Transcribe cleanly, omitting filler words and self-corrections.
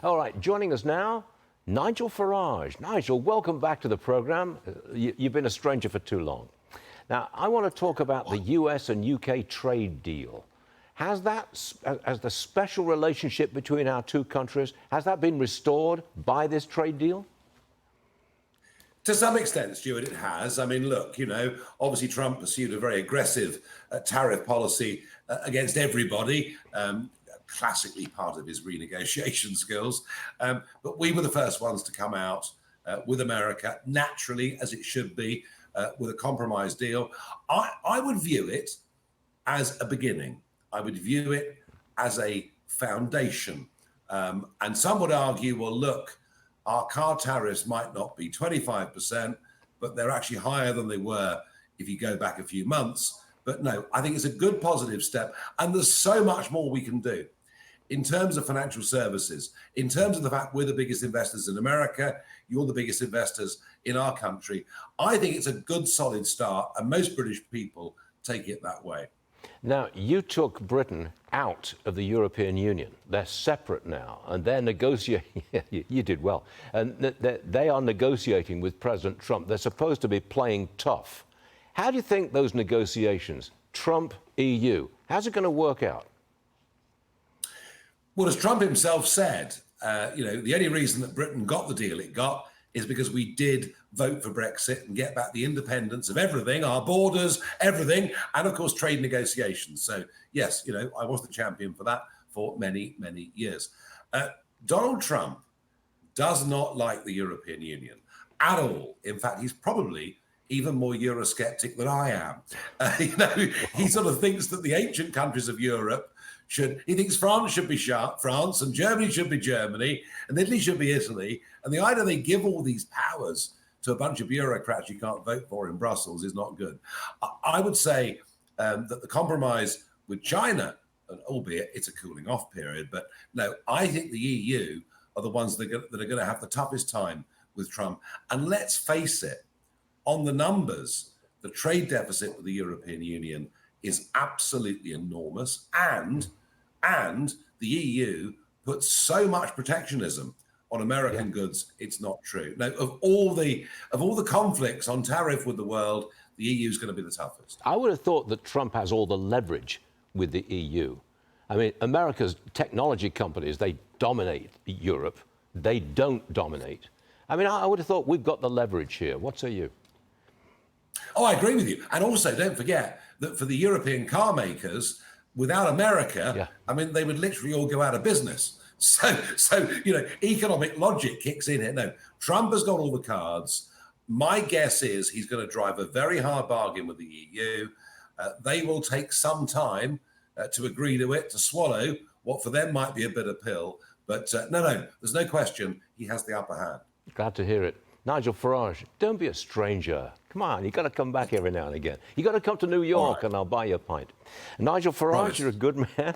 All right, joining us now, Nigel Farage. Nigel, welcome back to the programme. You've been a stranger for too long. Now, I want to talk about the US and UK trade deal. Has the special relationship between our two countries, has that been restored by this trade deal? To some extent, Stuart, it has. I mean, look, obviously Trump pursued a very aggressive tariff policy against everybody, classically part of his renegotiation skills. But we were the first ones to come out with America, naturally, as it should be, with a compromise deal. I would view it as a beginning. I would view it as a foundation. And some would argue, well, look, our car tariffs might not be 25%, but they're actually higher than they were if you go back a few months. But no, I think it's a good positive step. And there's so much more we can do in terms of financial services, in terms of the fact we're the biggest investors in America, you're the biggest investors in our country. I think it's a good, solid start, and most British people take it that way. Now, you took Britain out of the European Union. They're separate now, and they're negotiating. You did well. And they are negotiating with President Trump. They're supposed to be playing tough. How do you think those negotiations, Trump, EU, how's it going to work out? Well, as Trump himself said, the only reason that Britain got the deal it got is because we did vote for Brexit and get back the independence of everything, our borders, everything, and of course, trade negotiations. So yes, I was the champion for that for many, many years. Donald Trump does not like the European Union at all. In fact, he's probably even more Eurosceptic than I am. He sort of thinks that the ancient countries of Europe he thinks France should be France and Germany should be Germany and Italy should be Italy. And the idea they give all these powers to a bunch of bureaucrats you can't vote for in Brussels is not good. I would say that the compromise with China, albeit it's a cooling off period, but no, I think the EU are the ones that are going to have the toughest time with Trump. And let's face it, on the numbers, the trade deficit with the European Union is absolutely enormous, and the EU puts so much protectionism on American goods, it's not true. Now, of all the conflicts on tariff with the world, the EU is going to be the toughest. I would have thought that Trump has all the leverage with the EU. I mean, America's technology companies, they dominate Europe. They don't dominate. I mean, I would have thought we've got the leverage here. What say you? Oh, I agree with you. And also, don't forget that for the European car makers, without America, I mean, they would literally all go out of business. So economic logic kicks in here. No, Trump has got all the cards. My guess is he's going to drive a very hard bargain with the EU. They will take some time to agree to it, to swallow what for them might be a bitter pill. But no, there's no question he has the upper hand. Glad to hear it. Nigel Farage, don't be a stranger. Come on, you've got to come back every now and again. You've got to come to New York and I'll buy you a pint. Nigel Farage, you're a good man.